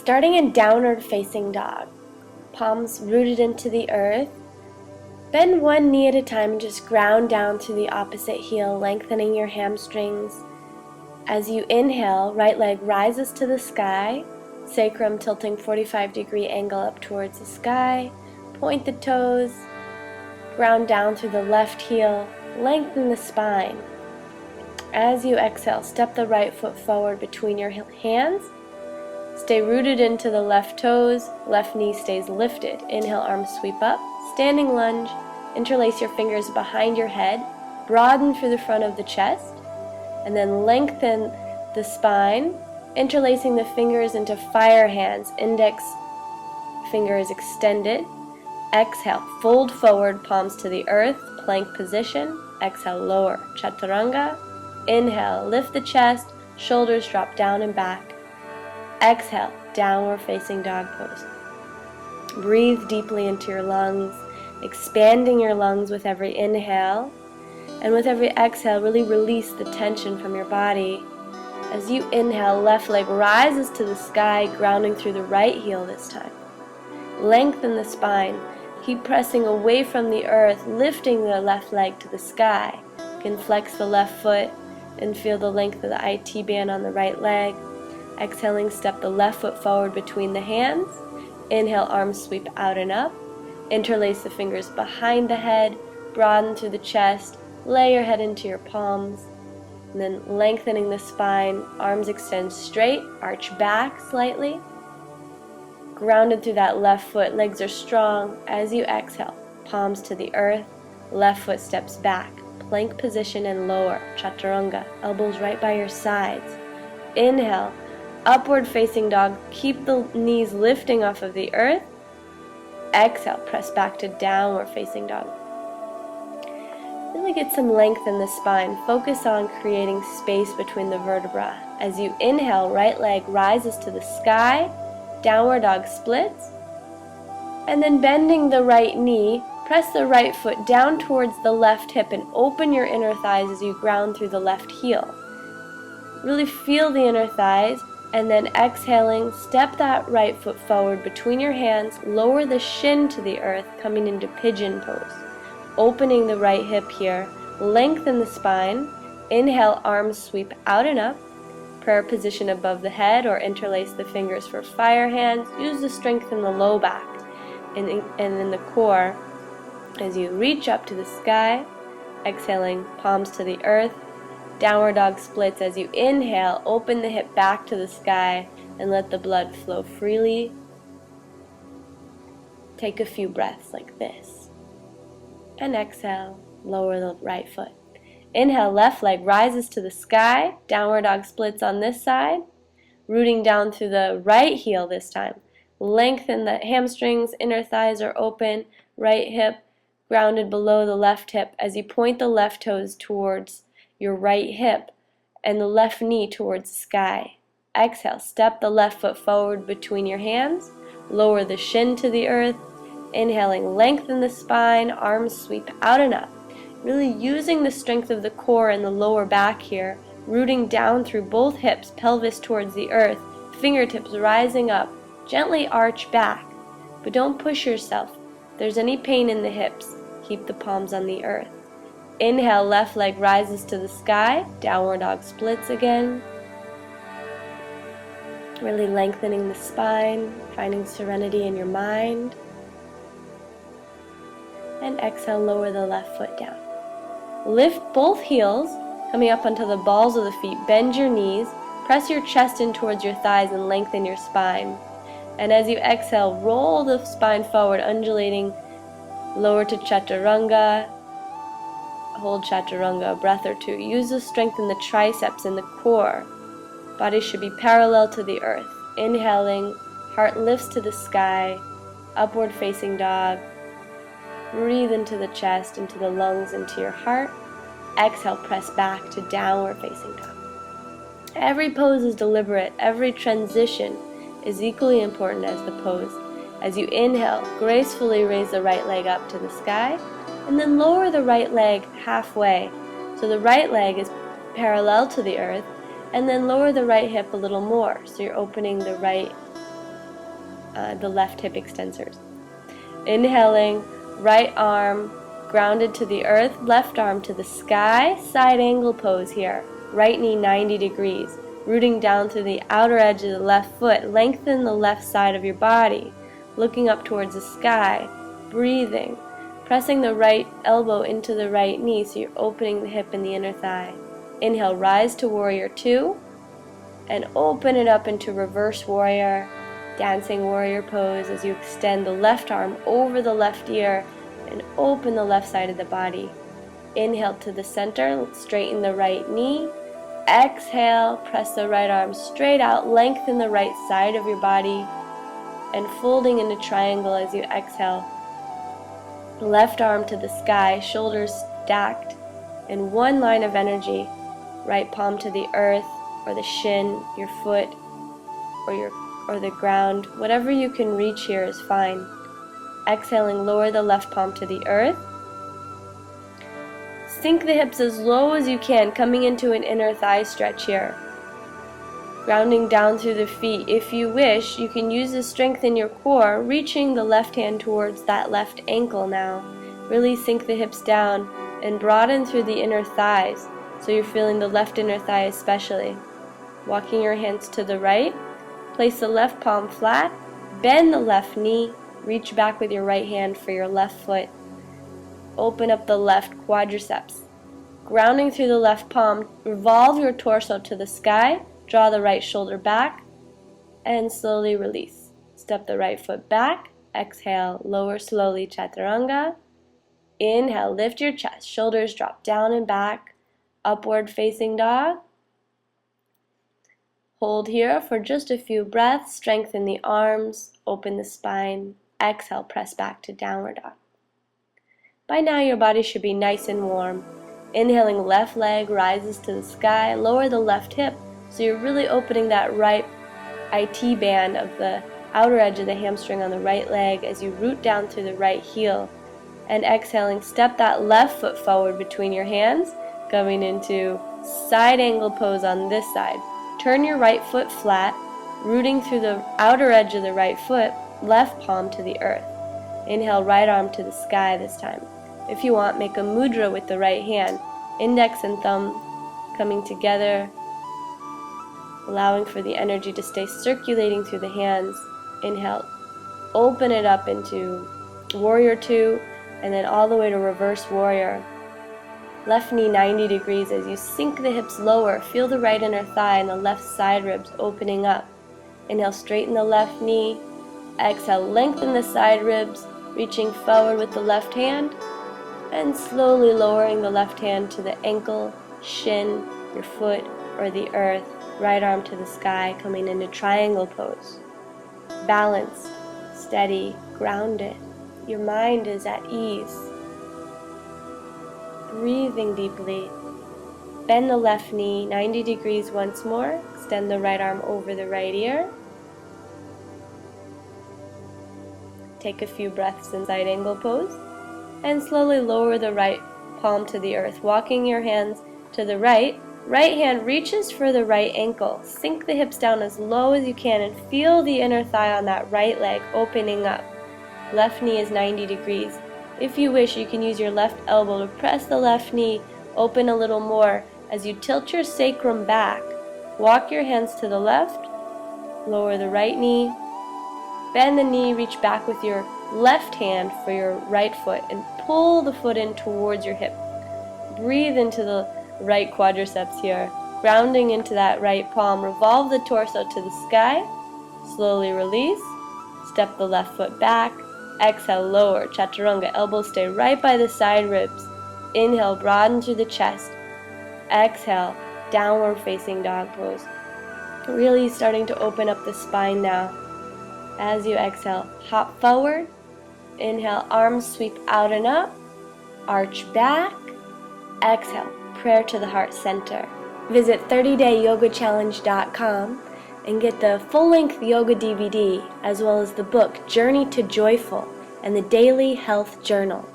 Starting in downward facing dog, palms rooted into the earth. Bend one knee at a time and just ground down through the opposite heel, lengthening your hamstrings. As you inhale, right leg rises to the sky, sacrum tilting 45-degree angle up towards the sky. Point the toes, ground down through the left heel, lengthen the spine. As you exhale, step the right foot forward between your hands. Stay rooted into the left toes, left knee stays lifted. Inhale, arms sweep up, standing lunge. Interlace your fingers behind your head, broaden through the front of the chest, and then lengthen the spine, interlacing the fingers into fire hands, index fingers extended. Exhale, fold forward, palms to the earth, plank position. Exhale, lower, chaturanga. Inhale, lift the chest, shoulders drop down and back. Exhale, downward facing dog pose. Breathe deeply into your lungs, expanding your lungs with every inhale. And with every exhale, really release the tension from your body. As you inhale, left leg rises to the sky, grounding through the right heel this time. Lengthen the spine. Keep pressing away from the earth, lifting the left leg to the sky. You can flex the left foot and feel the length of the IT band on the right leg. Exhaling, step the left foot forward between the hands. Inhale, arms sweep out and up. Interlace the fingers behind the head, broaden through the chest, lay your head into your palms, and then lengthening the spine, arms extend straight, arch back slightly. Grounded through that left foot, legs are strong. As you exhale, palms to the earth, left foot steps back, plank position and lower, chaturanga, elbows right by your sides. Inhale, upward facing dog, keep the knees lifting off of the earth. Exhale, press back to downward facing dog. Really get some length in the spine. Focus on creating space between the vertebrae. As you inhale, right leg rises to the sky, downward dog splits, and then bending the right knee, press the right foot down towards the left hip and open your inner thighs as you ground through the left heel. Really feel the inner thighs. And then exhaling, step that right foot forward between your hands, lower the shin to the earth, coming into pigeon pose. Opening the right hip here, lengthen the spine. Inhale, arms sweep out and up. Prayer position above the head, or interlace the fingers for fire hands. Use the strength in the low back and in the core as you reach up to the sky. Exhaling, palms to the earth. Downward dog splits. As you inhale, open the hip back to the sky and let the blood flow freely. Take a few breaths like this. And exhale, lower the right foot. Inhale, left leg rises to the sky. Downward dog splits on this side. Rooting down through the right heel this time. Lengthen the hamstrings, inner thighs are open. Right hip grounded below the left hip as you point the left toes towards your right hip and the left knee towards the sky. Exhale, step the left foot forward between your hands, lower the shin to the earth. Inhaling, lengthen the spine, arms sweep out and up. Really using the strength of the core and the lower back here, rooting down through both hips, pelvis towards the earth, fingertips rising up. Gently arch back, but don't push yourself. If there's any pain in the hips, keep the palms on the earth. Inhale, left leg rises to the sky, downward dog splits again. Really lengthening the spine, finding serenity in your mind. And exhale, lower the left foot down. Lift both heels, coming up onto the balls of the feet, bend your knees, press your chest in towards your thighs and lengthen your spine. And as you exhale, roll the spine forward, undulating, lower to chaturanga. Hold chaturanga a breath or two. Use the strength in the triceps and the core. Body should be parallel to the earth. Inhaling, heart lifts to the sky, upward facing dog. Breathe into the chest, into the lungs, into your heart. Exhale, press back to downward facing dog. Every pose is deliberate. Every transition is equally important as the pose. As you inhale, gracefully raise the right leg up to the sky, and then lower the right leg halfway. So the right leg is parallel to the earth, and then lower the right hip a little more. So you're opening the right the left hip extensors. Inhaling, right arm grounded to the earth, left arm to the sky, side angle pose here. Right knee 90 degrees, rooting down through the outer edge of the left foot. Lengthen the left side of your body, looking up towards the sky, breathing, pressing the right elbow into the right knee so you're opening the hip and the inner thigh. Inhale, rise to warrior two, and open it up into reverse warrior, dancing warrior pose as you extend the left arm over the left ear and open the left side of the body. Inhale to the center, straighten the right knee. Exhale, press the right arm straight out, lengthen the right side of your body, and folding into triangle as you exhale. Left arm to the sky, shoulders stacked in one line of energy. Right palm to the earth, or the shin, your foot, or the ground. Whatever you can reach here is fine. Exhaling, lower the left palm to the earth. Sink the hips as low as you can, coming into an inner thigh stretch here. Grounding down through the feet. If you wish, you can use the strength in your core, reaching the left hand towards that left ankle now. Really sink the hips down and broaden through the inner thighs, so you're feeling the left inner thigh especially. Walking your hands to the right, place the left palm flat, bend the left knee, reach back with your right hand for your left foot. Open up the left quadriceps. Grounding through the left palm, revolve your torso to the sky, draw the right shoulder back, and slowly release. Step the right foot back, exhale, lower slowly chaturanga. Inhale, lift your chest, shoulders drop down and back, upward facing dog. Hold here for just a few breaths, strengthen the arms, open the spine. Exhale, press back to downward dog. By now your body should be nice and warm. Inhaling, left leg rises to the sky, lower the left hip, so you're really opening that right IT band of the outer edge of the hamstring on the right leg as you root down through the right heel. And exhaling, step that left foot forward between your hands, going into side angle pose on this side. Turn your right foot flat, rooting through the outer edge of the right foot, left palm to the earth. Inhale, right arm to the sky this time. If you want, make a mudra with the right hand, index and thumb coming together, allowing for the energy to stay circulating through the hands. Inhale, open it up into warrior two, and then all the way to reverse warrior. Left knee 90 degrees as you sink the hips lower. Feel the right inner thigh and the left side ribs opening up. Inhale, straighten the left knee. Exhale, lengthen the side ribs, reaching forward with the left hand, and slowly lowering the left hand to the ankle, shin, your foot, or the earth. Right arm to the sky, coming into triangle pose. Balanced, steady, grounded. Your mind is at ease. Breathing deeply. Bend the left knee 90 degrees once more. Extend the right arm over the right ear. Take a few breaths in side angle pose. And slowly lower the right palm to the earth, walking your hands to the right. Right hand reaches for the right ankle. Sink the hips down as low as you can and feel the inner thigh on that right leg opening up. Left knee is 90 degrees. If you wish, you can use your left elbow to press the left knee open a little more as you tilt your sacrum back. Walk your hands to the left, lower the right knee, bend the knee, reach back with your left hand for your right foot and pull the foot in towards your hip. Breathe into the right quadriceps here, grounding into that right palm. Revolve the torso to the sky, slowly release, step the left foot back, exhale, lower, chaturanga, elbows stay right by the side ribs. Inhale, broaden through the chest. Exhale, downward facing dog pose. Really starting to open up the spine now. As you exhale, hop forward. Inhale, arms sweep out and up. Arch back. Exhale, prayer to the heart center. Visit 30dayyogachallenge.com and get the full-length yoga DVD as well as the book Journey to Joyful and the Daily Health Journal.